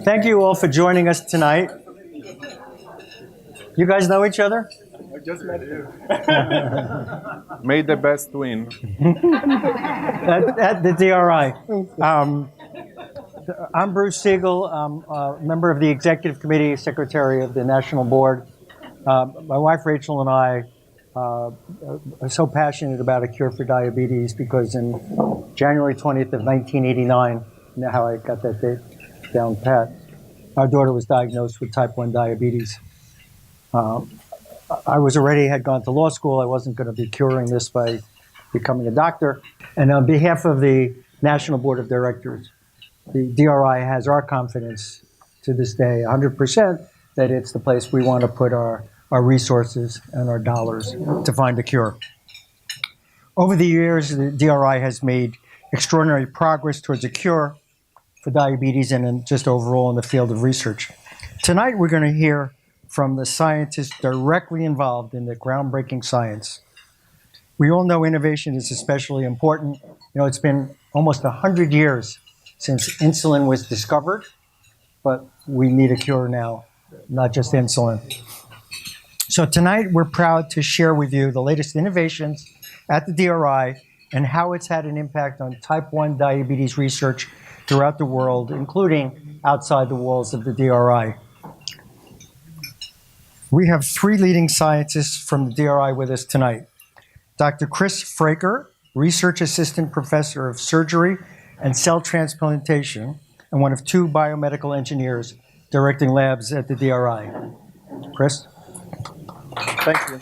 Thank you all for joining us tonight. You guys know each other? I just met you. May the best win. At the DRI. I'm Bruce Siegel. I'm a member of the Executive Committee, Secretary of the National Board. My wife Rachel and I are so passionate about a cure for diabetes because in January 20th of 1989, you know how I got that date down pat, our daughter was diagnosed with type 1 diabetes. I had gone to law school. I wasn't going to be curing this by becoming a doctor. And on behalf of the National Board of Directors, the DRI has our confidence to this day, 100%, that it's the place we want to put our resources and our dollars to find a cure. Over the years, the DRI has made extraordinary progress towards a cure for diabetes and just overall in the field of research. Tonight, we're going to hear from the scientists directly involved in the groundbreaking science. We all know innovation is especially important. You know, it's been almost 100 years since insulin was discovered, but we need a cure now, not just insulin. So tonight, we're proud to share with you the latest innovations at the DRI and how it's had an impact on type 1 diabetes research throughout the world, including outside the walls of the DRI. We have three leading scientists from the DRI with us tonight. Dr. Chris Fraker, Research Assistant Professor of Surgery and Cell Transplantation, and one of two biomedical engineers directing labs at the DRI. Chris? Thank you.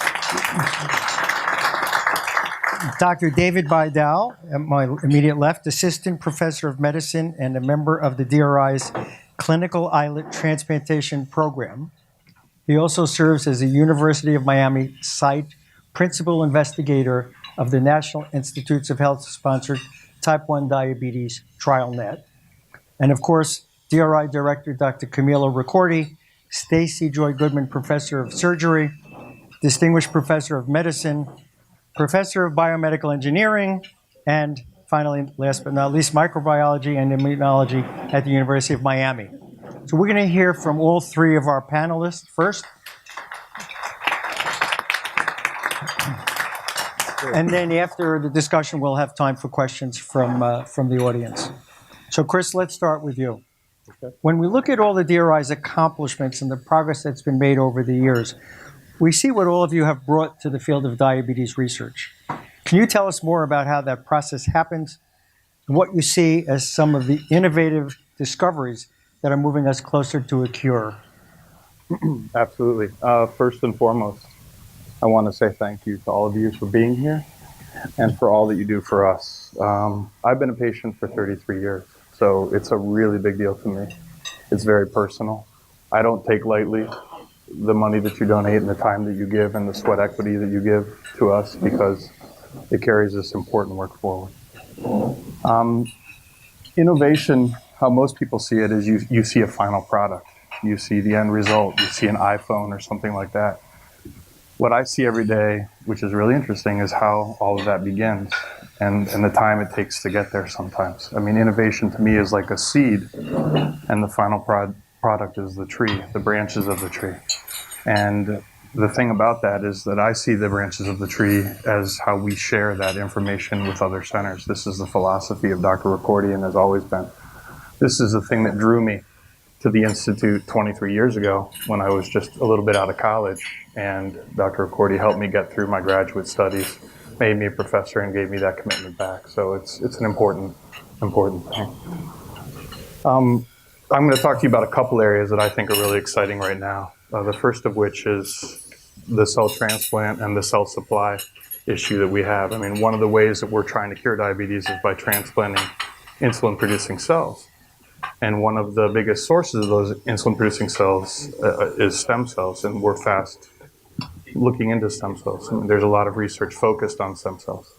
Dr. David Bidal, at my immediate left, Assistant Professor of Medicine and a member of the DRI's Clinical Islet Transplantation Program. He also serves as a University of Miami site principal investigator of the National Institutes of Health-sponsored Type 1 Diabetes TrialNet. And of course, DRI Director Dr. Camilo Ricordi, Stacy Joy Goodman Professor of Surgery, Distinguished Professor of Medicine, Professor of Biomedical Engineering, and finally, last but not least, Microbiology and Immunology at the University of Miami. So we're going to hear from all three of our panelists first. And then after the discussion, we'll have time for questions from the audience. So Chris, let's start with you. Okay. When we look at all the DRI's accomplishments and the progress that's been made over the years, we see what all of you have brought to the field of diabetes research. Can you tell us more about how that process happens and what you see as some of the innovative discoveries that are moving us closer to a cure? Absolutely. First and foremost, I want to say thank you to all of you for being here and for all that you do for us. I've been a patient for 33 years, so it's a really big deal to me. It's very personal. I don't take lightly the money that you donate and the time that you give and the sweat equity that you give to us because it carries this important work forward. Innovation, how most people see it is you see a final product. You see the end result. You see an iPhone or something like that. What I see every day, which is really interesting, is how all of that begins and the time it takes to get there sometimes. I mean, innovation to me is like a seed and the final product is the tree, the branches of the tree. And the thing about that is that I see the branches of the tree as how we share that information with other centers. This is the philosophy of Dr. Ricordi and has always been. This is the thing that drew me to the Institute 23 years ago when I was just a little bit out of college. And Dr. Ricordi helped me get through my graduate studies, made me a professor, and gave me that commitment back. So it's an important thing. I'm going to talk to you about a couple areas that I think are really exciting right now. The first of which is the cell transplant and the cell supply issue that we have. I mean, one of the ways that we're trying to cure diabetes is by transplanting insulin-producing cells. And one of the biggest sources of those insulin-producing cells is stem cells, and we're fast looking into stem cells. I mean, there's a lot of research focused on stem cells.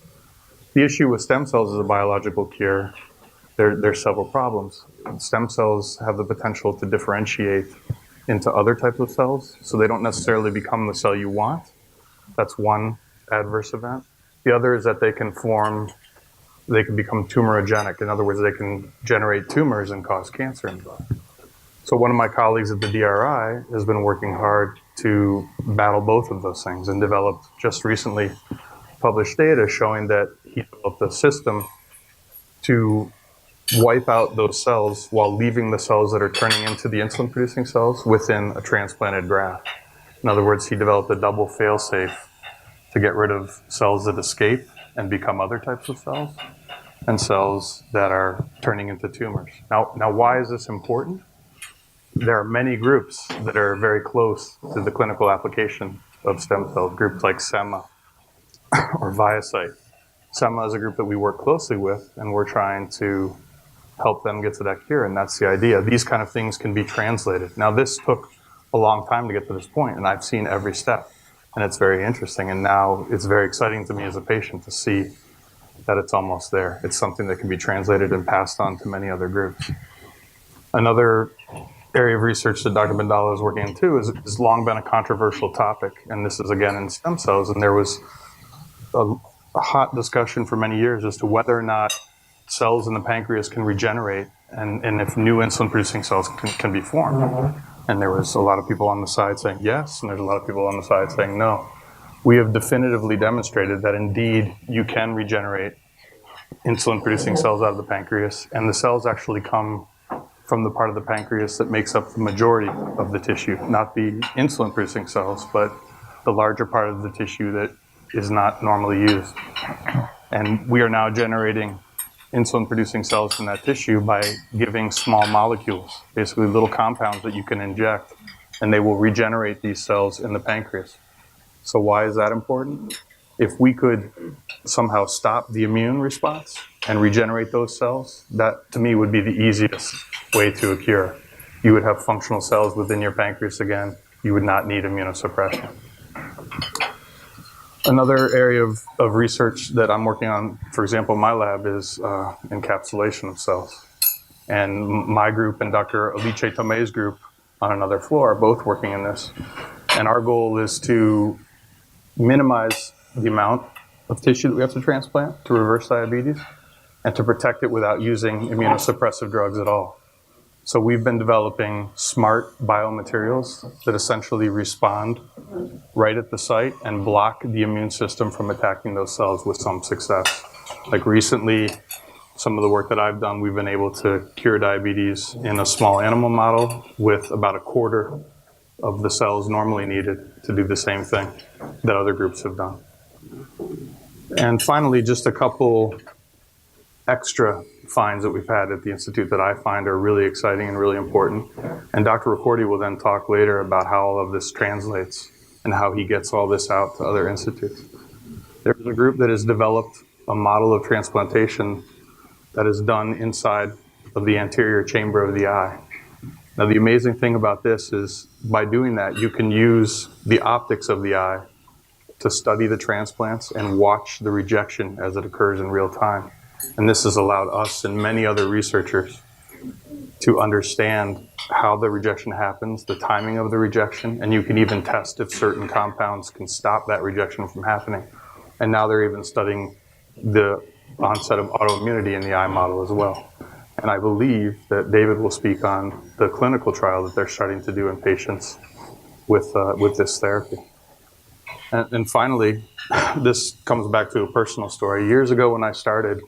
The issue with stem cells as a biological cure, there's several problems. Stem cells have the potential to differentiate into other types of cells, so they don't necessarily become the cell you want. That's one adverse event. The other is that they can become tumorigenic. In other words, they can generate tumors and cause cancer in the body. So one of my colleagues at the DRI has been working hard to battle both of those things and developed just recently published data showing that he developed a system to wipe out those cells while leaving the cells that are turning into the insulin producing cells within a transplanted graft. In other words, he developed a double fail-safe to get rid of cells that escape and become other types of cells and cells that are turning into tumors. Now why is this important? There are many groups that are very close to the clinical application of stem cells, groups like SEMA or ViaCyte. SEMA is a group that we work closely with, and we're trying to help them get to that cure, and that's the idea. These kind of things can be translated. Now, this took a long time to get to this point, and I've seen every step, and it's very interesting, and now it's very exciting to me as a patient to see that it's almost there. It's something that can be translated and passed on to many other groups. Another area of research that Dr. Bandala is working on too has long been a controversial topic, and this is again in stem cells, and there was a hot discussion for many years as to whether or not cells in the pancreas can regenerate and if new insulin producing cells can be formed. And there was a lot of people on the side saying yes, and there's a lot of people on the side saying no. We have definitively demonstrated that indeed you can regenerate insulin producing cells out of the pancreas, and the cells actually come from the part of the pancreas that makes up the majority of the tissue, not the insulin producing cells, but the larger part of the tissue that is not normally used. And we are now generating insulin producing cells from that tissue by giving small molecules, basically little compounds that you can inject, and they will regenerate these cells in the pancreas. So why is that important? If we could somehow stop the immune response and regenerate those cells, that to me would be the easiest way to a cure. You would have functional cells within your pancreas again. You would not need immunosuppression. Another area of research that I'm working on, for example, in my lab, is encapsulation of cells. And my group and Dr. Alice Tomei's group on another floor are both working in this. And our goal is to minimize the amount of tissue that we have to transplant to reverse diabetes and to protect it without using immunosuppressive drugs at all. So we've been developing smart biomaterials that essentially respond right at the site and block the immune system from attacking those cells with some success. Like recently, some of the work that I've done, we've been able to cure diabetes in a small animal model with about a quarter of the cells normally needed to do the same thing that other groups have done. And finally, just a couple extra finds that we've had at the Institute that I find are really exciting and really important. And Dr. Ricordi will then talk later about how all of this translates and how he gets all this out to other institutes. There's a group that has developed a model of transplantation that is done inside of the anterior chamber of the eye. Now, the amazing thing about this is by doing that, you can use the optics of the eye to study the transplants and watch the rejection as it occurs in real time. And this has allowed us and many other researchers to understand how the rejection happens, the timing of the rejection, and you can even test if certain compounds can stop that rejection from happening. And now they're even studying the onset of autoimmunity in the eye model as well. And I believe that David will speak on the clinical trial that they're starting to do in patients with this therapy. And finally, this comes back to a personal story. Years ago when I started,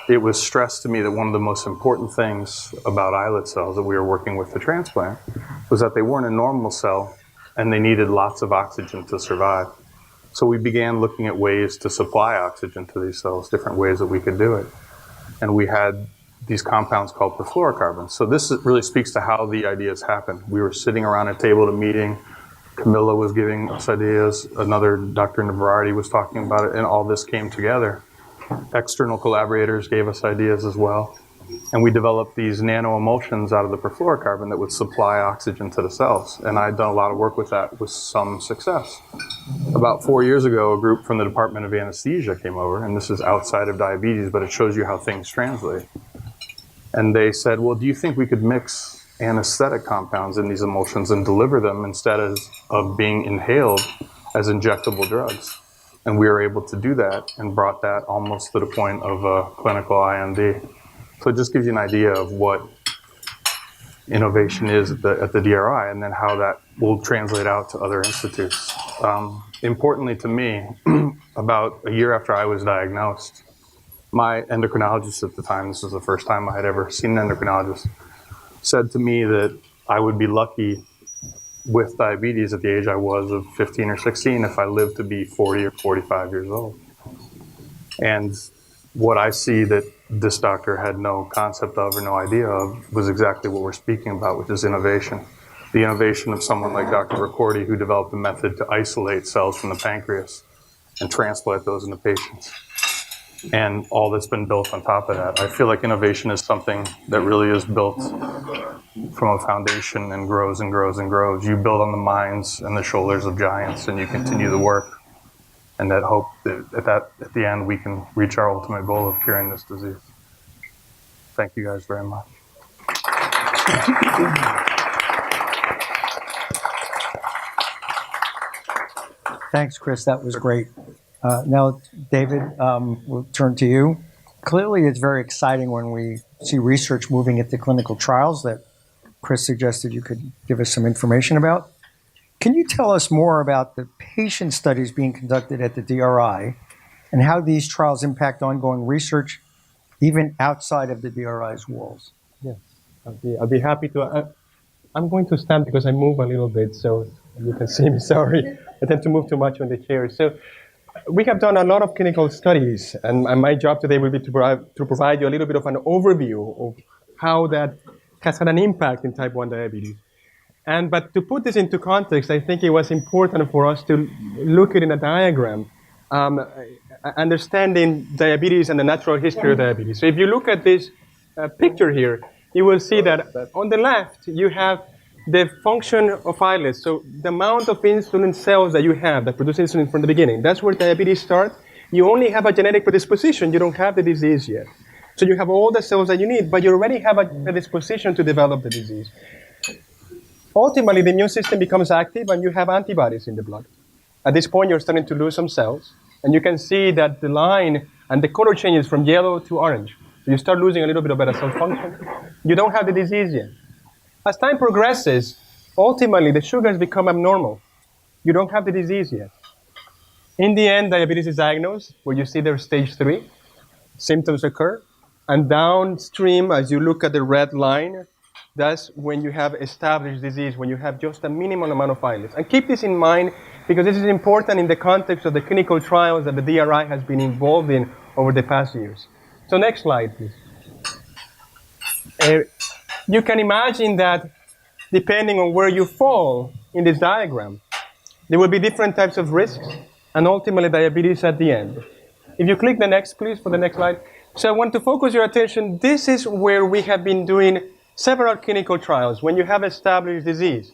it was stressed to me that one of the most important things about islet cells that we were working with to transplant was that they weren't a normal cell and they needed lots of oxygen to survive. So we began looking at ways to supply oxygen to these cells, different ways that we could do it. And we had these compounds called perfluorocarbons. So this really speaks to how the ideas happen. We were sitting around a table at a meeting. Camilla was giving us ideas. Another Dr. Navarrete was talking about it, and all this came together. External collaborators gave us ideas as well. And we developed these nanoemulsions out of the perfluorocarbon that would supply oxygen to the cells. And I'd done a lot of work with that with some success. About 4 years ago, a group from the Department of Anesthesia came over, and this is outside of diabetes, but it shows you how things translate. And they said, well, do you think we could mix anesthetic compounds in these emulsions and deliver them instead of being inhaled as injectable drugs? And we were able to do that and brought that almost to the point of a clinical IND. So it just gives you an idea of what innovation is at the DRI, and then how that will translate out to other institutes. Importantly to me, about a year after I was diagnosed, my endocrinologist at the time, this was the first time I had ever seen an endocrinologist, said to me that I would be lucky with diabetes at the age I was of 15 or 16 if I lived to be 40 or 45 years old. And what I see that this doctor had no concept of or no idea of was exactly what we're speaking about, which is innovation. The innovation of someone like Dr. Ricordi, who developed a method to isolate cells from the pancreas and transplant those into patients. And all that's been built on top of that. I feel like innovation is something that really is built from a foundation and grows and grows and grows. You build on the minds and the shoulders of giants, and you continue the work. And that hope that at the end we can reach our ultimate goal of curing this disease. Thank you guys very much. Thanks, Chris. That was great. Now, David, we'll turn to you. Clearly, it's very exciting when we see research moving into clinical trials that Chris suggested you could give us some information about. Can you tell us more about the patient studies being conducted at the DRI and how these trials impact ongoing research, even outside of the DRI's walls? Yes, I'll be happy to. I'm going to stand because I move a little bit, so you can see me. Sorry, I tend to move too much on the chair. So we have done a lot of clinical studies, and my job today will be to provide you a little bit of an overview of how that has had an impact in type 1 diabetes. But to put this into context, I think it was important for us to look at it in a diagram, understanding diabetes and the natural history of diabetes. So if you look at this picture here, you will see that on the left, you have the function of islets. So the amount of insulin cells that you have that produce insulin from the beginning, that's where diabetes starts. You only have a genetic predisposition. You don't have the disease yet. So you have all the cells that you need, but you already have a predisposition to develop the disease. Ultimately, the immune system becomes active and you have antibodies in the blood. At this point, you're starting to lose some cells. And you can see that the line and the color changes from yellow to orange. So you start losing a little bit of beta cell function. You don't have the disease yet. As time progresses, ultimately, the sugars become abnormal. You don't have the disease yet. In the end, diabetes is diagnosed, where you see there's stage 3. Symptoms occur. And downstream, as you look at the red line, that's when you have established disease, when you have just a minimal amount of islets. And keep this in mind, because this is important in the context of the clinical trials that the DRI has been involved in over the past years. So next slide, please. You can imagine that depending on where you fall in this diagram, there will be different types of risks, and ultimately diabetes at the end. If you click the next, please, for the next slide. So I want to focus your attention. This is where we have been doing several clinical trials when you have established disease.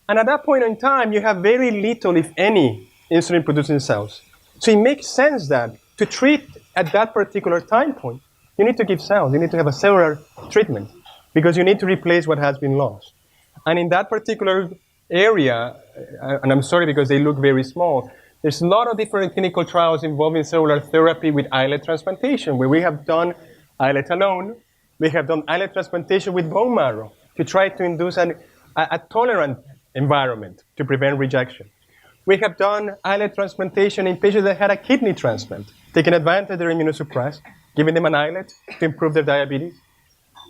And at that point in time, you have very little, if any, insulin-producing cells. So it makes sense that to treat at that particular time point, you need to give cells. You need to have a cellular treatment because you need to replace what has been lost. And in that particular area, and I'm sorry because they look very small, there's a lot of different clinical trials involving cellular therapy with islet transplantation, where we have done islet alone. We have done islet transplantation with bone marrow to try to induce a tolerant environment to prevent rejection. We have done islet transplantation in patients that had a kidney transplant, taking advantage they're immunosuppressed, giving them an islet to improve their diabetes.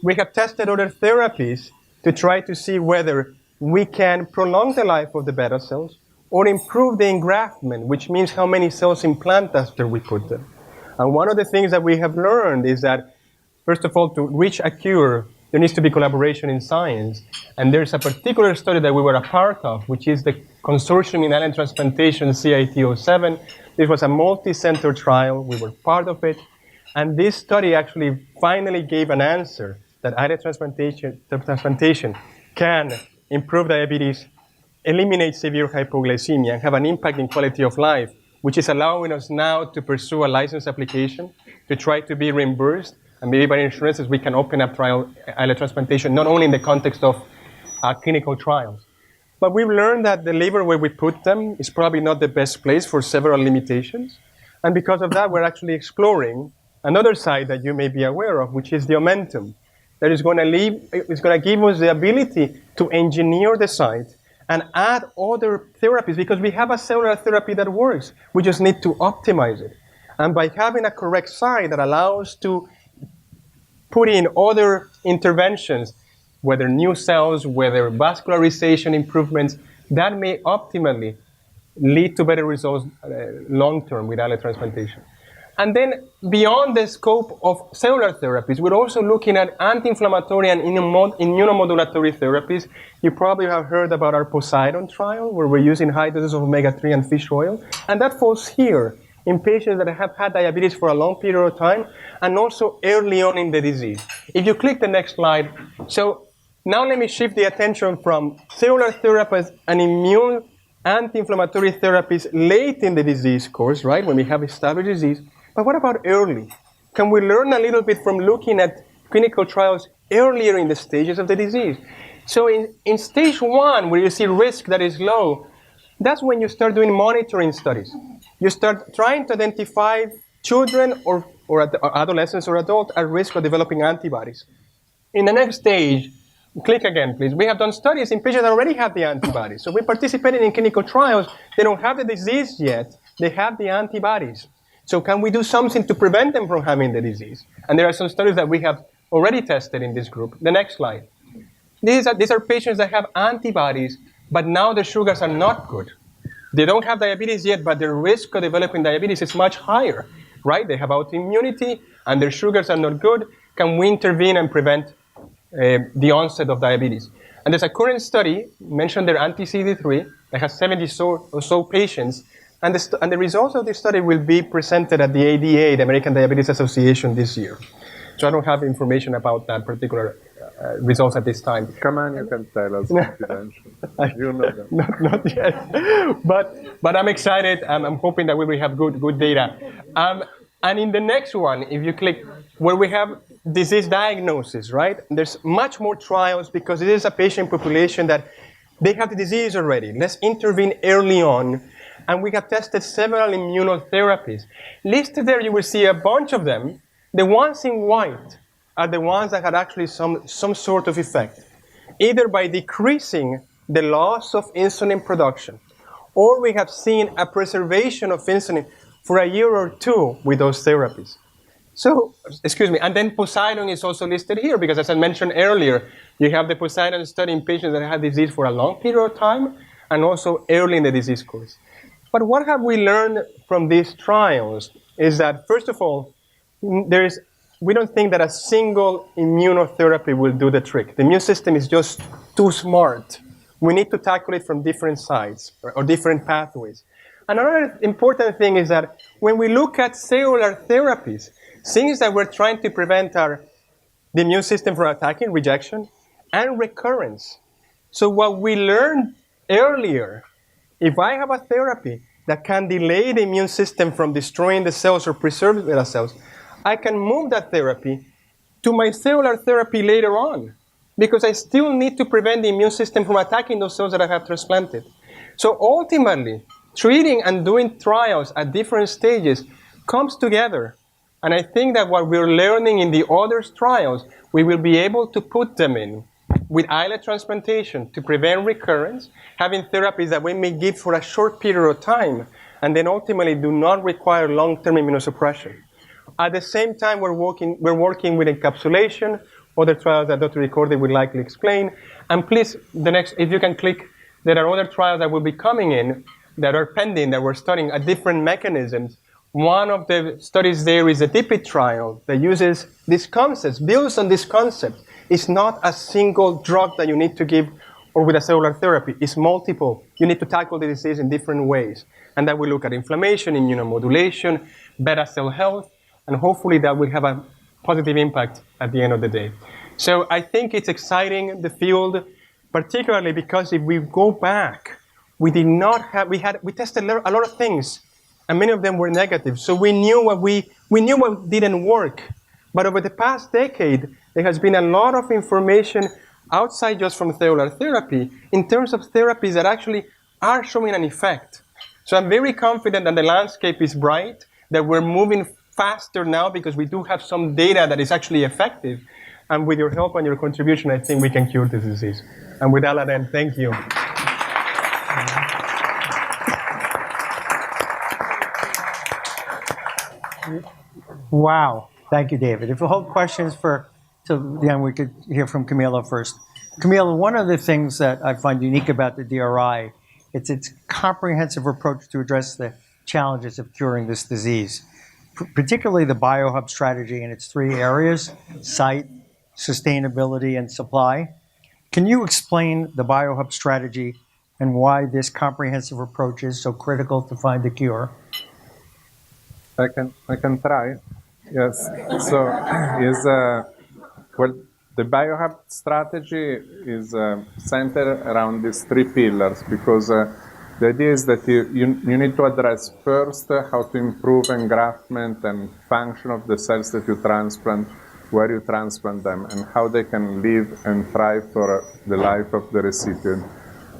We have tested other therapies to try to see whether we can prolong the life of the beta cells or improve the engraftment, which means how many cells implant after we put them. And one of the things that we have learned is that, first of all, to reach a cure, there needs to be collaboration in science. And there's a particular study that we were a part of, which is the Consortium in Islet Transplantation, CIT-07. This was a multi-center trial. We were part of it. And this study actually finally gave an answer that islet transplantation can improve diabetes, eliminate severe hypoglycemia, and have an impact in quality of life, which is allowing us now to pursue a license application to try to be reimbursed. And maybe by insurances, we can open up trial islet transplantation, not only in the context of clinical trials. But we've learned that the liver where we put them is probably not the best place for several limitations. And because of that, we're actually exploring another side that you may be aware of, which is the omentum. that is going to give us the ability to engineer the site and add other therapies, because we have a cellular therapy that works. We just need to optimize it. And by having a correct site that allows to put in other interventions, whether new cells, whether vascularization improvements, that may optimally lead to better results long-term with islet transplantation. And then beyond the scope of cellular therapies, we're also looking at anti-inflammatory and immunomodulatory therapies. You probably have heard about our Poseidon trial, where we're using high doses of omega-3 and fish oil. And that falls here in patients that have had diabetes for a long period of time and also early on in the disease. If you click the next slide. So now let me shift the attention from cellular therapies and immune anti-inflammatory therapies late in the disease course, right, when we have established disease. But what about early? Can we learn a little bit from looking at clinical trials earlier in the stages of the disease? So in stage 1, where you see risk that is low, that's when you start doing monitoring studies. You start trying to identify children or adolescents or adults at risk of developing antibodies. In the next stage, click again, please. We have done studies in patients that already have the antibodies. So we participated in clinical trials. They don't have the disease yet. They have the antibodies. So can we do something to prevent them from having the disease? And there are some studies that we have already tested in this group. The next slide. These are patients that have antibodies, but now their sugars are not good. They don't have diabetes yet, but their risk of developing diabetes is much higher, right? They have autoimmunity, and their sugars are not good. Can we intervene and prevent the onset of diabetes? And there's a current study, mentioned their anti-CD3, that has 70 or so patients, and the results of this study will be presented at the ADA, the American Diabetes Association, this year. So I don't have information about that particular results at this time. Come on, you can tell us confidential. You know that. Not yet, but I'm excited. I'm hoping that we will have good data. And in the next one, if you click where we have disease diagnosis, right? There's much more trials because it is a patient population that they have the disease already. Let's intervene early on. And we have tested several immunotherapies. Listed there, you will see a bunch of them. The ones in white are the ones that had actually some sort of effect, either by decreasing the loss of insulin production, or we have seen a preservation of insulin for a year or two with those therapies. So, excuse me, and then Poseidon is also listed here because, as I mentioned earlier, you have the Poseidon study in patients that had disease for a long period of time and also early in the disease course. But what have we learned from these trials is that, first of all, we don't think that a single immunotherapy will do the trick. The immune system is just too smart. We need to tackle it from different sides or different pathways. Another important thing is that when we look at cellular therapies, things that we're trying to prevent are the immune system from attacking, rejection, and recurrence. So what we learned earlier, if I have a therapy that can delay the immune system from destroying the cells or preserving the cells, I can move that therapy to my cellular therapy later on because I still need to prevent the immune system from attacking those cells that I have transplanted. So ultimately, treating and doing trials at different stages comes together. And I think that what we're learning in the other trials, we will be able to put them in with islet transplantation to prevent recurrence, having therapies that we may give for a short period of time, and then ultimately do not require long-term immunosuppression. At the same time, we're working with encapsulation, other trials that Dr. Ricordi will likely explain. And please, if you can click, there are other trials that will be coming in that are pending, that we're studying at different mechanisms. One of the studies there is a DPIT trial that uses these concepts, builds on this concept. It's not a single drug that you need to give or with a cellular therapy. It's multiple. You need to tackle the disease in different ways. And that will look at inflammation, immunomodulation, beta cell health, and hopefully that will have a positive impact at the end of the day. So I think it's exciting, the field, particularly because if we go back, we tested a lot of things, and many of them were negative. So we knew what didn't work. But over the past decade, there has been a lot of information outside just from cellular therapy in terms of therapies that actually are showing an effect. So I'm very confident that the landscape is bright, that we're moving faster now because we do have some data that is actually effective. And with your help and your contribution, I think we can cure this disease. And with that, Alain, thank you. Wow. Thank you, David. If you hold questions till the end, we could hear from Camila first. Camila, one of the things that I find unique about the DRI, it's its comprehensive approach to address the challenges of curing this disease, particularly the biohub strategy in its three areas: site, sustainability, and supply. Can you explain the biohub strategy and why this comprehensive approach is so critical to find the cure? I can try. Yes. So the biohub strategy is centered around these three pillars because the idea is that you need to address first how to improve engraftment and function of the cells that you transplant, where you transplant them, and how they can live and thrive for the life of the recipient.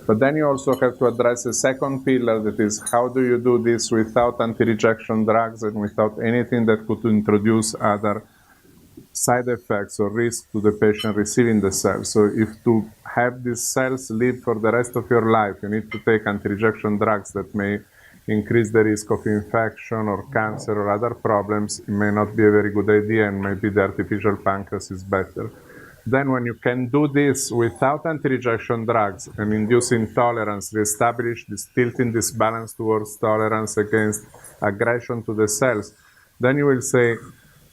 But then you also have to address a second pillar, that is, how do you do this without anti-rejection drugs and without anything that could introduce other side effects or risk to the patient receiving the cells. So if to have these cells live for the rest of your life, you need to take anti-rejection drugs that may increase the risk of infection or cancer or other problems. It may not be a very good idea, and maybe the artificial pancreas is better. Then when you can do this without anti-rejection drugs and induce intolerance, reestablish this tilting this balance towards tolerance against aggression to the cells, then you will say,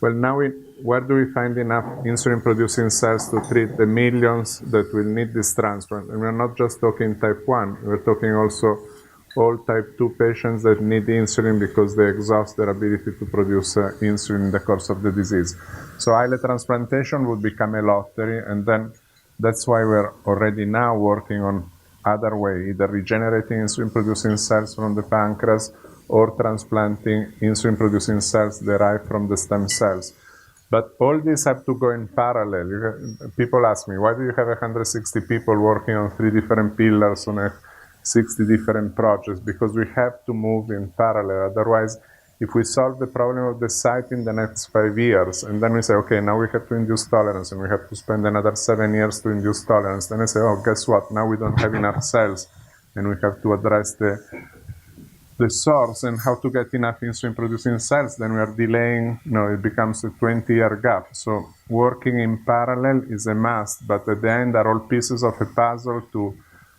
well, now where do we find enough insulin-producing cells to treat the millions that will need this transplant? And we're not just talking type 1, we're talking also all type 2 patients that need insulin because they exhaust their ability to produce insulin in the course of the disease. So islet transplantation would become a lottery, and then that's why we're already now working on other way, either regenerating insulin-producing cells from the pancreas or transplanting insulin-producing cells derived from the stem cells. But all these have to go in parallel. People ask me, why do you have 160 people working on 3 different pillars on 60 different projects? Because we have to move in parallel. Otherwise, if we solve the problem of the site in the next 5 years, and then we say, okay, now we have to induce tolerance, and we have to spend another 7 years to induce tolerance, then I say, oh, guess what? Now we don't have enough cells, and we have to address the source and how to get enough insulin-producing cells, then we are delaying, it becomes a 20-year gap. So working in parallel is a must, but at the end are all pieces of a puzzle to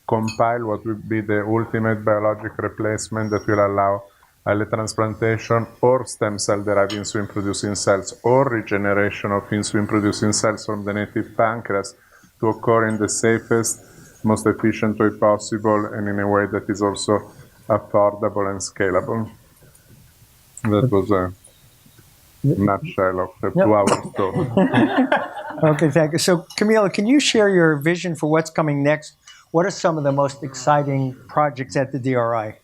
compile what will be the ultimate biologic replacement that will allow islet transplantation or stem cell-derived insulin-producing cells or regeneration of insulin-producing cells from the native pancreas to occur in the safest, most efficient way possible and in a way that is also affordable and scalable. That was a nutshell of the 2-hour story. Okay, thank you. So, Camila, can you share your vision for what's coming next? What are some of the most exciting projects at the DRI?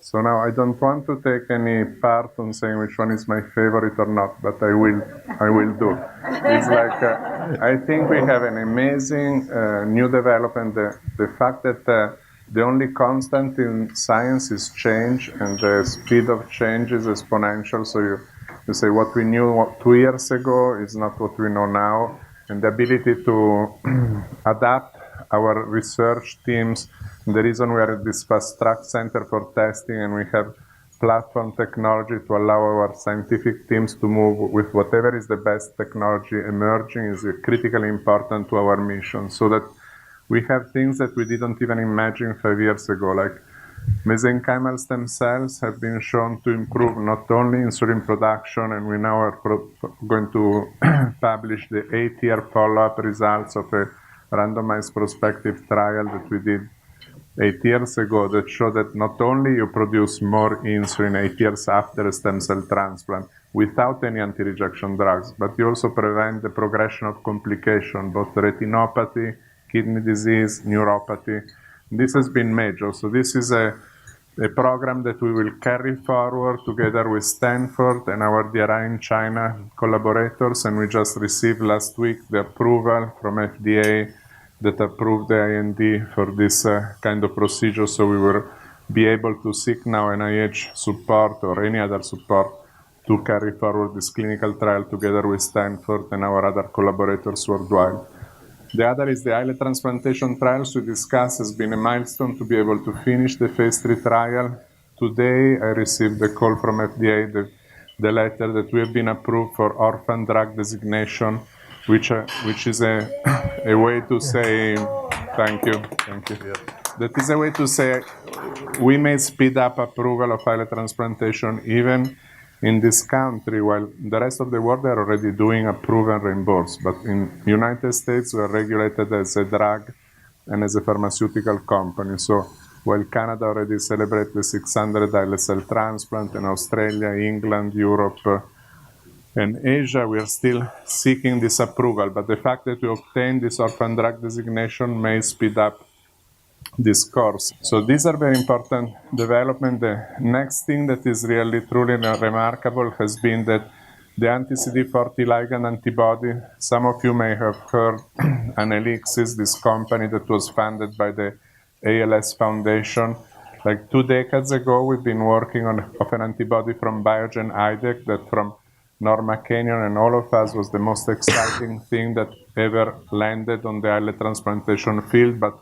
So now I don't want to take any part on saying which one is my favorite or not, but I will do. It's like, I think we have an amazing new development. The fact that the only constant in science is change, and the speed of change is exponential. So you say what we knew 2 years ago is not what we know now, and the ability to adapt our research teams. The reason we are at this fast track center for testing and we have platform technology to allow our scientific teams to move with whatever is the best technology emerging is critically important to our mission, so that we have things that we didn't even imagine 5 years ago, like mesenchymal stem cells have been shown to improve not only insulin production, and we now are going to publish the 8-year follow-up results of a randomized prospective trial that we did 8 years ago that show that not only you produce more insulin 8 years after a stem cell transplant without any anti-rejection drugs, but you also prevent the progression of complication, both retinopathy, kidney disease, neuropathy. This has been major. So this is a program that we will carry forward together with Stanford and our DRI in China collaborators, and we just received last week the approval from FDA that approved the IND for this kind of procedure, so we will be able to seek now NIH support or any other support to carry forward this clinical trial together with Stanford and our other collaborators worldwide. The other is the islet transplantation trials we discussed has been a milestone to be able to finish the phase 3 trial. Today, I received a call from FDA, the letter that we have been approved for orphan drug designation, which is a way to say, thank you. That is a way to say we may speed up approval of islet transplantation even in this country, while the rest of the world are already doing approve and reimburse. But in the United States, we are regulated as a drug and as a pharmaceutical company. So while Canada already celebrates the 600 islet cell transplant, in Australia, England, Europe, and Asia, we are still seeking this approval. But the fact that we obtained this orphan drug designation may speed up this course. So these are very important developments. The next thing that is really truly remarkable has been that the anti-CD40 ligand antibody, some of you may have heard Anelixis, this company that was funded by the ALS Foundation. Like 2 decades ago, we've been working on an antibody from Biogen IDEC that from Norma Kenyon and all of us was the most exciting thing that ever landed on the islet transplantation field, but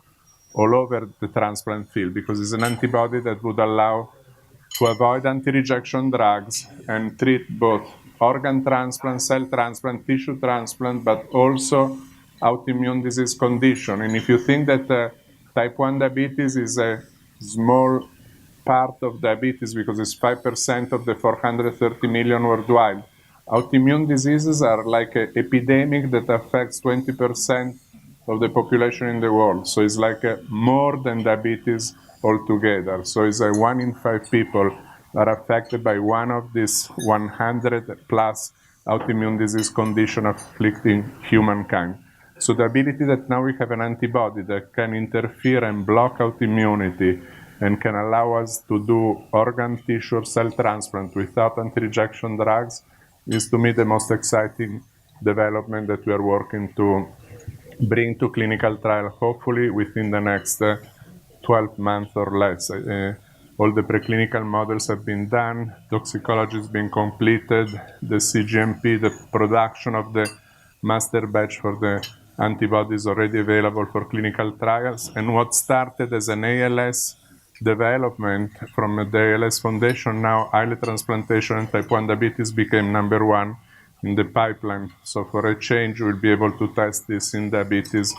all over the transplant field, because it's an antibody that would allow to avoid anti-rejection drugs and treat both organ transplant, cell transplant, tissue transplant, but also autoimmune disease condition. And if you think that type 1 diabetes is a small part of diabetes because it's 5% of the 430 million worldwide, autoimmune diseases are like an epidemic that affects 20% of the population in the world. So it's like more than diabetes altogether. So it's 1 in 5 people are affected by one of these 100 plus autoimmune disease condition afflicting humankind. So the ability that now we have an antibody that can interfere and block autoimmunity and can allow us to do organ, tissue, or cell transplant without anti-rejection drugs is to me the most exciting development that we are working to bring to clinical trial, hopefully within the next 12 months or less. All the preclinical models have been done, toxicology has been completed, the CGMP, the production of the master batch for the antibodies already available for clinical trials. And what started as an ALS development from the ALS Foundation, now islet transplantation and type 1 diabetes became number 1 in the pipeline. So for a change, we'll be able to test this in diabetes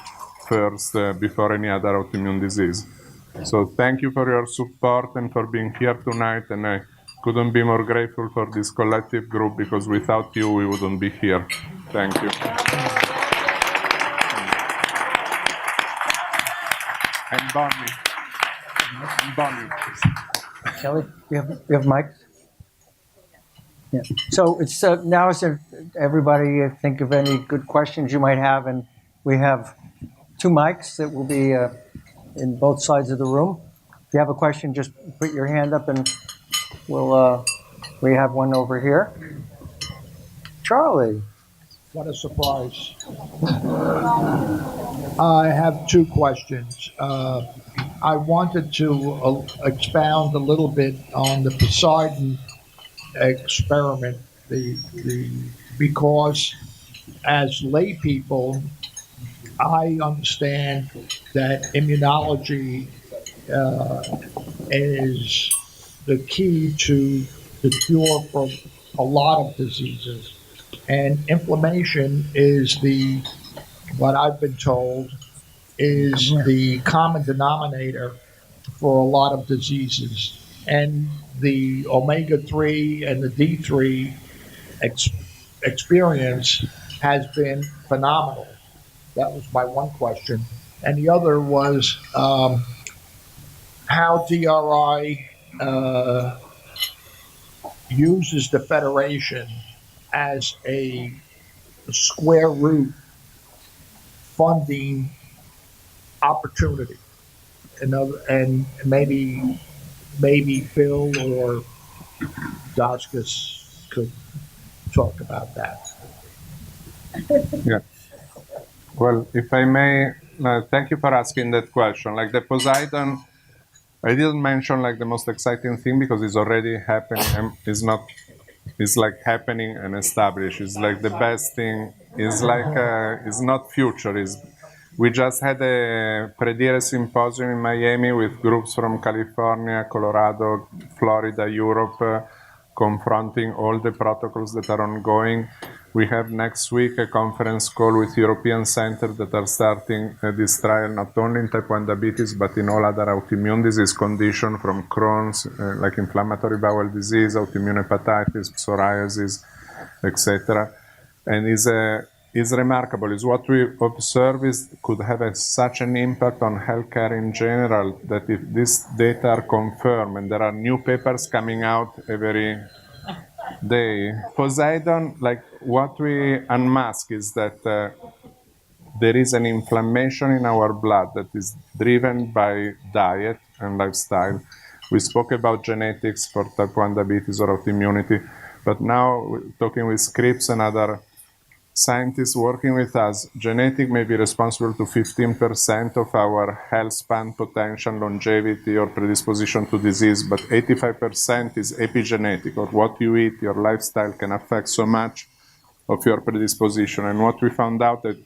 first before any other autoimmune disease. So thank you for your support and for being here tonight. And I couldn't be more grateful for this collective group because without you, we wouldn't be here. Thank you. And Bonnie. Kelly, you have mics? Yeah. So it's now is there, everybody think of any good questions you might have, and we have 2 mics that will be in both sides of the room. If you have a question, just put your hand up, and we'll. We have one over here. Charlie. What a surprise. I have 2 questions. I wanted to expound a little bit on the Poseidon experiment, because as lay people, I understand that immunology is the key to the cure for a lot of diseases. And inflammation is what I've been told, is the common denominator for a lot of diseases. And the omega-3 and the D3 experience has been phenomenal. That was my one question. And the other was how DRI uses the Federation as a square root funding opportunity. And maybe Bill or Daskis could talk about that. Yeah. Well, if I may, thank you for asking that question. Like the Poseidon, I didn't mention like the most exciting thing because it's already happening and is not is like happening and established. It's like the best thing. It's like it's not future. We just had a pre-DRI symposium in Miami with groups from California, Colorado, Florida, Europe, confronting all the protocols that are ongoing. We have next week a conference call with European centers that are starting this trial not only in type 1 diabetes, but in all other autoimmune disease conditions from Crohn's, like inflammatory bowel disease, autoimmune hepatitis, psoriasis, etc. And is remarkable. Is what we observe could have such an impact on healthcare in general that if these data are confirmed, and there are new papers coming out every day. Poseidon, like what we unmask is that there is an inflammation in our blood that is driven by diet and lifestyle. We spoke about genetics for type 1 diabetes or autoimmunity, but now talking with Scripps and other scientists working with us, genetic may be responsible to 15% of our health span potential, longevity, or predisposition to disease, but 85% is epigenetic, or what you eat, your lifestyle can affect so much of your predisposition. And what we found out that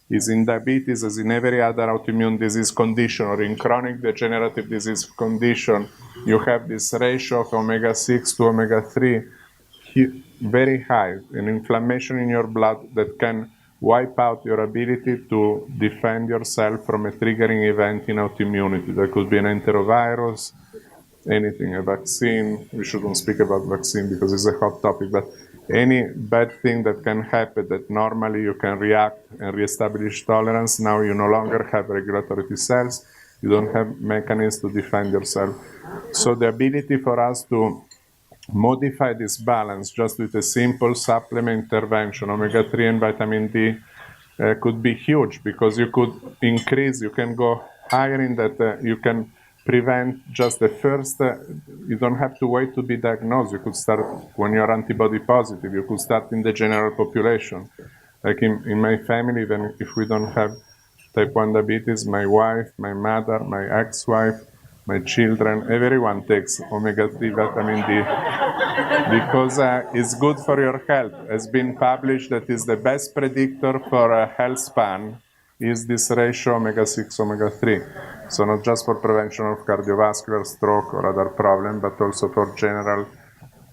is in diabetes, as in every other autoimmune disease condition or in chronic degenerative disease condition, you have this ratio of omega-6 to omega-3 very high, an inflammation in your blood that can wipe out your ability to defend yourself from a triggering event in autoimmunity. That could be an enterovirus, anything, a vaccine. We shouldn't speak about vaccine because it's a hot topic, but any bad thing that can happen that normally you can react and reestablish tolerance, now you no longer have regulatory T cells, you don't have mechanisms to defend yourself. So the ability for us to modify this balance just with a simple supplement intervention, omega-3 and vitamin D, could be huge because you could increase, you can go higher in that, you can prevent just the first, you don't have to wait to be diagnosed. You could start when you're antibody positive, you could start in the general population. Like in my family, even if we don't have type 1 diabetes, my wife, my mother, my ex-wife, my children, everyone takes omega-3 vitamin D because it's good for your health. It's been published that is the best predictor for a health span is this ratio omega-6, omega-3. So not just for prevention of cardiovascular, stroke, or other problems, but also for general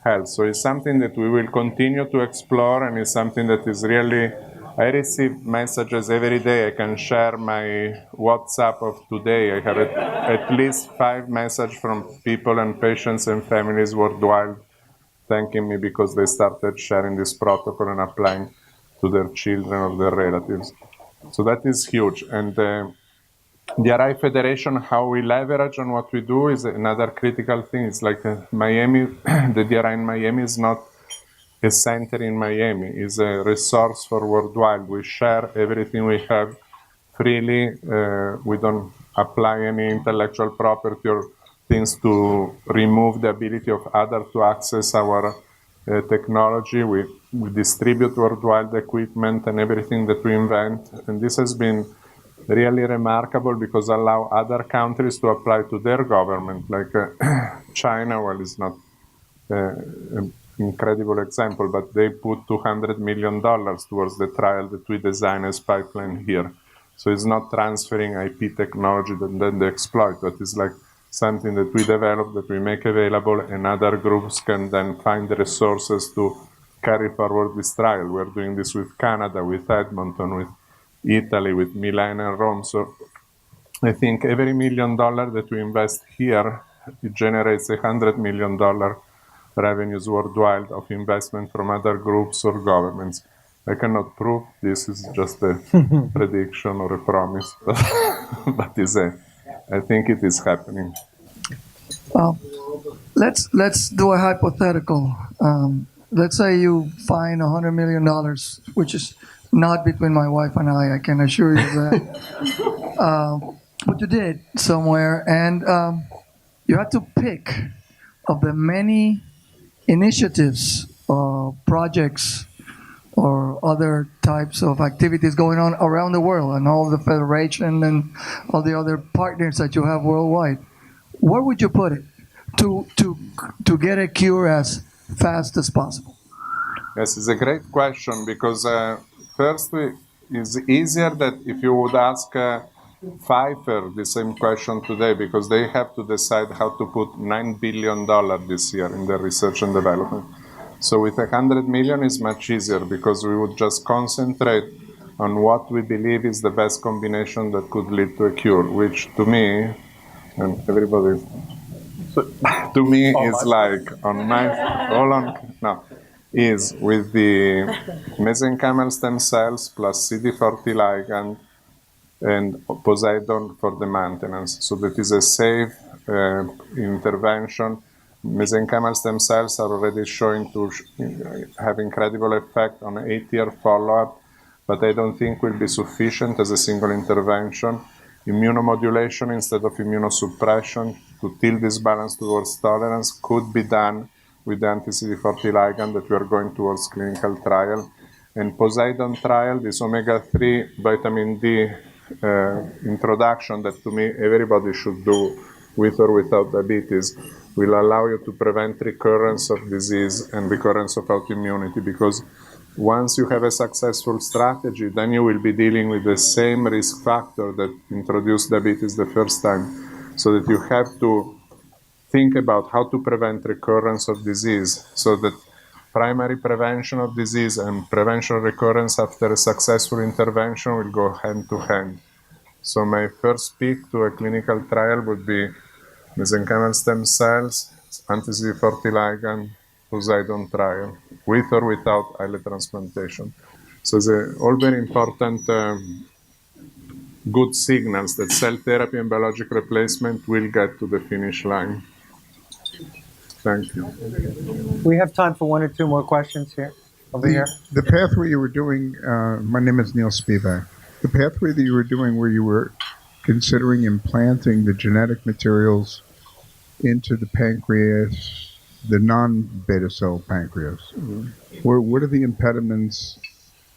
health. So it's something that we will continue to explore, and it's something that is really, I receive messages every day. I can share my WhatsApp of today. I have at least 5 messages from people and patients and families worldwide thanking me because they started sharing this protocol and applying to their children or their relatives. So that is huge. And the DRI Federation, how we leverage on what we do is another critical thing. It's like Miami, the DRI in Miami is not a center in Miami, it's a resource for worldwide. We share everything we have freely. We don't apply any intellectual property or things to remove the ability of others to access our technology. We distribute worldwide the equipment and everything that we invent. And this has been really remarkable because allow other countries to apply to their government, like China. Well, it's not an incredible example, but they put $200 million towards the trial that we design as pipeline here. So it's not transferring IP technology that then they exploit, but it's like something that we develop, that we make available, and other groups can then find the resources to carry forward this trial. We're doing this with Canada, with Edmonton, with Italy, with Milan and Rome. So I think every $1 million that we invest here, it generates $100 million revenues worldwide of investment from other groups or governments. I cannot prove this is just a prediction or a promise, but I think it is happening. Well, let's do a hypothetical. Let's say you find $100 million, which is not between my wife and I can assure you that. But you did somewhere, and you had to pick of the many initiatives, projects, or other types of activities going on around the world, and all the federation and all the other partners that you have worldwide. Where would you put it to get a cure as fast as possible? Yes, it's a great question because firstly, it's easier that if you would ask Pfizer the same question today because they have to decide how to put $9 billion this year in their research and development. So with 100 million is much easier because we would just concentrate on what we believe is the best combination that could lead to a cure, which to me, and everybody, to me is like on my, hold on, no, is with the mesenchymal stem cells plus CD40 ligand and Poseidon for the maintenance. So that is a safe intervention. Mesenchymal stem cells are already showing to have incredible effect on 8-year follow-up, but I don't think will be sufficient as a single intervention. Immunomodulation instead of immunosuppression to tilt this balance towards tolerance could be done with the anti-CD40 ligand that we are going towards clinical trial. And Poseidon trial, this omega-3 vitamin D introduction that to me everybody should do with or without diabetes will allow you to prevent recurrence of disease and recurrence of autoimmunity because once you have a successful strategy, then you will be dealing with the same risk factor that introduced diabetes the first time. So that you have to think about how to prevent recurrence of disease so that primary prevention of disease and prevention of recurrence after a successful intervention will go hand to hand. So my first pick to a clinical trial would be mesenchymal stem cells, anti-CD40 ligand, Poseidon trial, with or without islet transplantation. So it's all very important good signals that cell therapy and biologic replacement will get to the finish line. Thank you. We have time for one or two more questions here. Over here. The pathway you were doing, my name is Neil Spivak. The pathway that you were doing where you were considering implanting the genetic materials into the pancreas, the non-beta cell pancreas. What are the impediments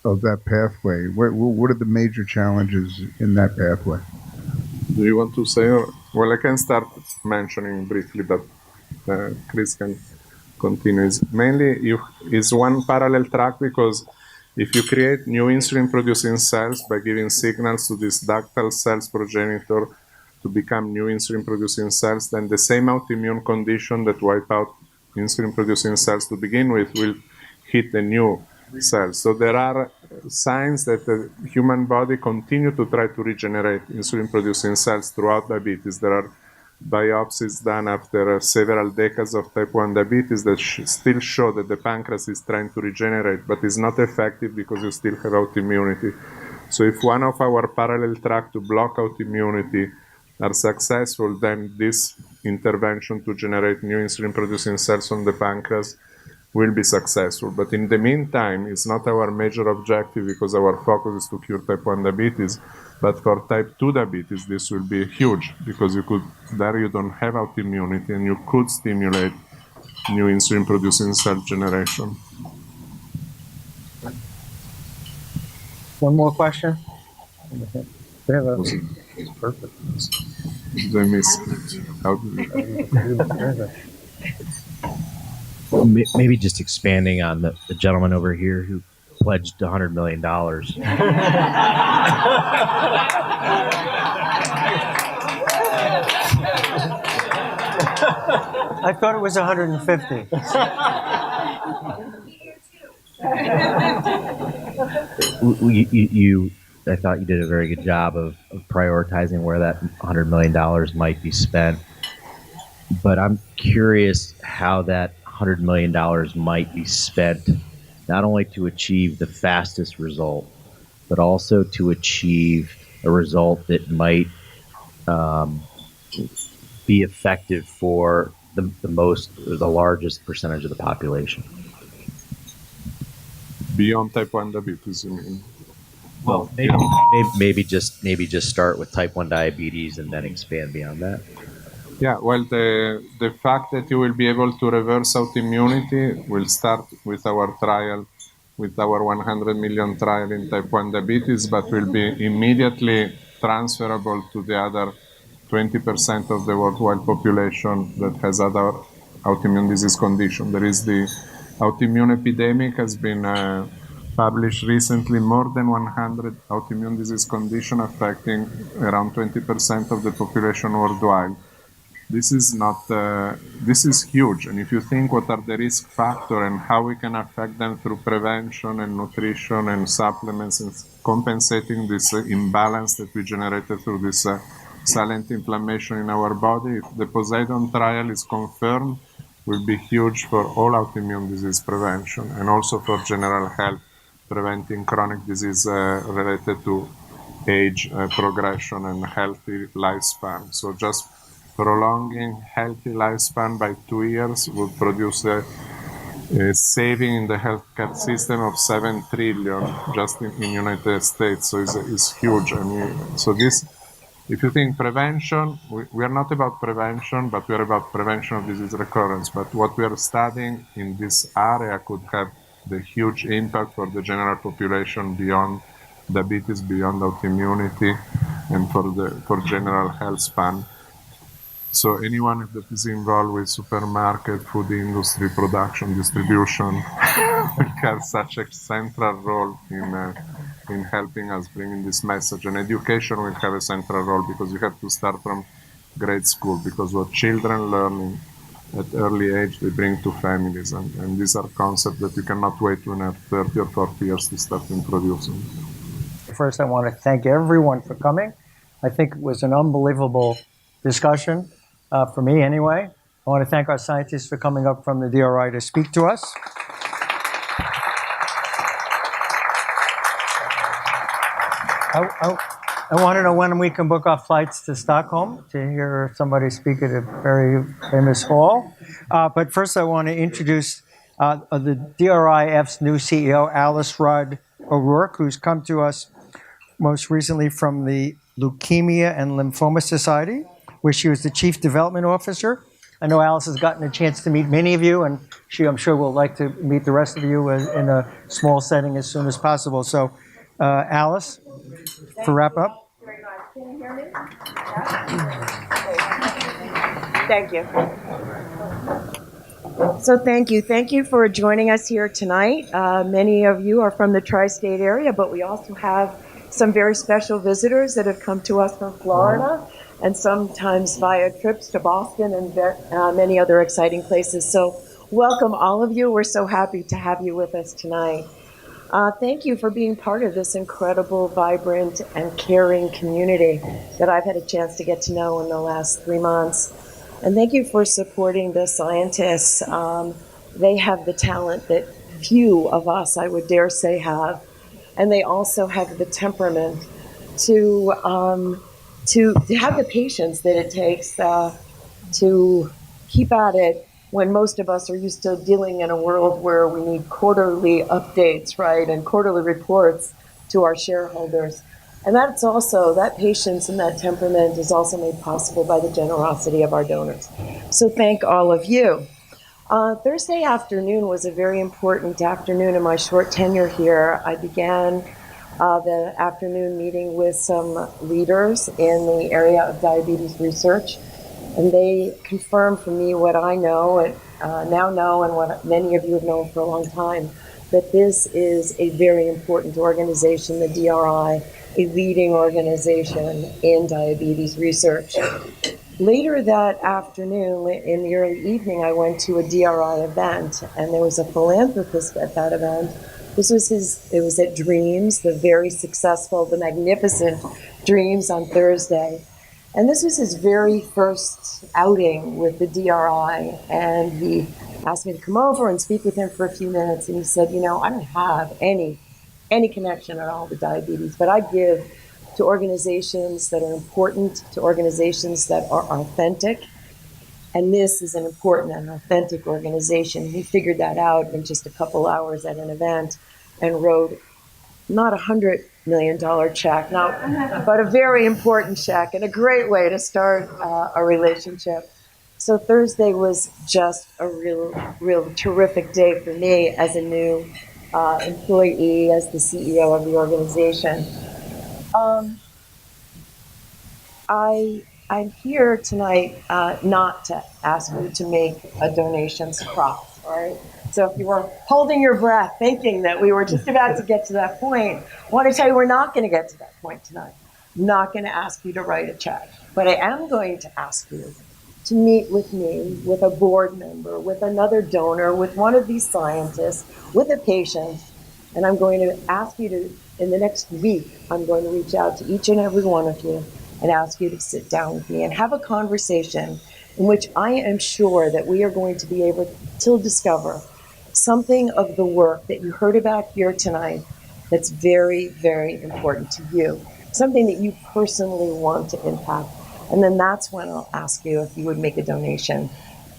of that pathway? What are the major challenges in that pathway? Do you want to say? Well, I can start mentioning briefly, but Chris can continue. Mainly, is one parallel track because if you create new insulin-producing cells by giving signals to this ductal cells progenitor to become new insulin-producing cells, then the same autoimmune condition that wipe out insulin-producing cells to begin with will hit the new cells. So there are signs that the human body continue to try to regenerate insulin-producing cells throughout diabetes. There are biopsies done after several decades of type 1 diabetes that still show that the pancreas is trying to regenerate, but is not effective because you still have autoimmunity. So if one of our parallel track to block autoimmunity are successful, then this intervention to generate new insulin-producing cells on the pancreas will be successful. But in the meantime, it's not our major objective because our focus is to cure type 1 diabetes. But for type 2 diabetes, this will be huge because you don't have autoimmunity and you could stimulate new insulin-producing cell generation. One more question. We have a Perfect. Did I miss? How did Maybe just expanding on the gentleman over here who pledged $100 million. I thought it was 150. I thought you did a very good job of prioritizing where that $100 million might be spent. But I'm curious how that $100 million might be spent, not only to achieve the fastest result, but also to achieve a result that might be effective for the largest percentage of the population. Beyond type 1 diabetes, you mean? Well, maybe just start with type 1 diabetes and then expand beyond that. Yeah, well, the fact that you will be able to reverse autoimmunity will start with our trial, with our 100 million trial in type 1 diabetes, but will be immediately transferable to the other 20% of the worldwide population that has other autoimmune disease condition. There is the autoimmune epidemic has been published recently. More than 100 autoimmune disease conditions affecting around 20% of the population worldwide. This is not. This is huge, and if you think what are the risk factors and how we can affect them through prevention and nutrition and supplements and compensating this imbalance that we generated through this silent inflammation in our body, if the Poseidon trial is confirmed, will be huge for all autoimmune disease prevention and also for general health, preventing chronic disease related to age progression and healthy lifespan. So just prolonging healthy lifespan by 2 years would produce a saving in the healthcare system of 7 trillion just in United States. So it's huge. I mean, so this, if you think prevention, we are not about prevention, but we are about prevention of disease recurrence. But what we are studying in this area could have the huge impact for the general population beyond diabetes, beyond autoimmunity, and for general health span. So anyone that is involved with supermarket, food industry, production, distribution, has such a central role in helping us bringing this message. And education will have a central role because you have to start from grade school, because what children learn at early age, they bring to families. And these are concepts that you cannot wait to have 30 or 40 years to start introducing. First, I want to thank everyone for coming. I think it was an unbelievable discussion, for me anyway. I want to thank our scientists for coming up from the DRI to speak to us. I want to know when we can book our flights to Stockholm to hear somebody speak at a very famous hall. But first, I want to introduce the DRIF's new CEO, Alice Rudd O'Rourke, who's come to us most recently from the Leukemia and Lymphoma Society, where she was the Chief Development Officer. I know Alice has gotten a chance to meet many of you, and she, I'm sure, will like to meet the rest of you in a small setting as soon as possible. So, Alice, to wrap up. Very nice. Can you hear me? Thank you. So thank you. Thank you for joining us here tonight. Many of you are from the tri-state area, but we also have some very special visitors that have come to us from Florida and sometimes via trips to Boston and many other exciting places. So welcome all of you. We're so happy to have you with us tonight. Thank you for being part of this incredible, vibrant, and caring community that I've had a chance to get to know in the last 3 months. And thank you for supporting the scientists. They have the talent that few of us, I would dare say, have. And they also have the temperament to have the patience that it takes to keep at it when most of us are used to dealing in a world where we need quarterly updates, right, and quarterly reports to our shareholders. And that's also, that patience and that temperament is also made possible by the generosity of our donors. So thank all of you. Thursday afternoon was a very important afternoon in my short tenure here. I began the afternoon meeting with some leaders in the area of diabetes research, and they confirmed for me what I know and now know, and what many of you have known for a long time, that this is a very important organization, the DRI, a leading organization in diabetes research. Later that afternoon, in the early evening, I went to a DRI event, and there was a philanthropist at that event. It was at Dreams, the very successful, the magnificent Dreams on Thursday. And this was his very first outing with the DRI, and he asked me to come over and speak with him for a few minutes, and he said, you know, I don't have any connection at all to diabetes, but I give to organizations that are important, to organizations that are authentic, and this is an important and authentic organization. He figured that out in just a couple hours at an event and wrote not $100 million check, but a very important check and a great way to start a relationship. So Thursday was just a real terrific day for me as a new employee, as the CEO of the organization. I'm here tonight not to ask you to make a donations cross, all right? So if you were holding your breath, thinking that we were just about to get to that point, I want to tell you we're not going to get to that point tonight. I'm not going to ask you to write a check, but I am going to ask you to meet with me, with a board member, with another donor, with one of these scientists, with a patient, and I'm going to ask you to, in the next week, I'm going to reach out to each and every one of you and ask you to sit down with me and have a conversation in which I am sure that we are going to be able to discover something of the work that you heard about here tonight that's very, very important to you, something that you personally want to impact. And then that's when I'll ask you if you would make a donation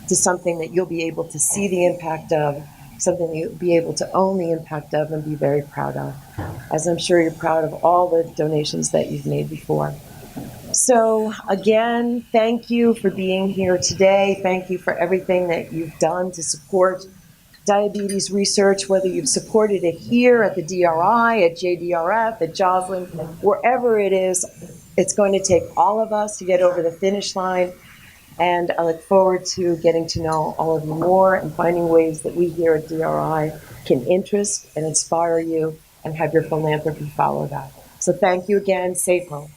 to something that you'll be able to see the impact of, something you'll be able to own the impact of and be very proud of, as I'm sure you're proud of all the donations that you've made before. So again, thank you for being here today. Thank you for everything that you've done to support diabetes research, whether you've supported it here at the DRI, at JDRF, at Joslin, wherever it is. It's going to take all of us to get over the finish line. And I look forward to getting to know all of you more and finding ways that we here at DRI can interest and inspire you and have your philanthropy follow that. So thank you again. Safe home.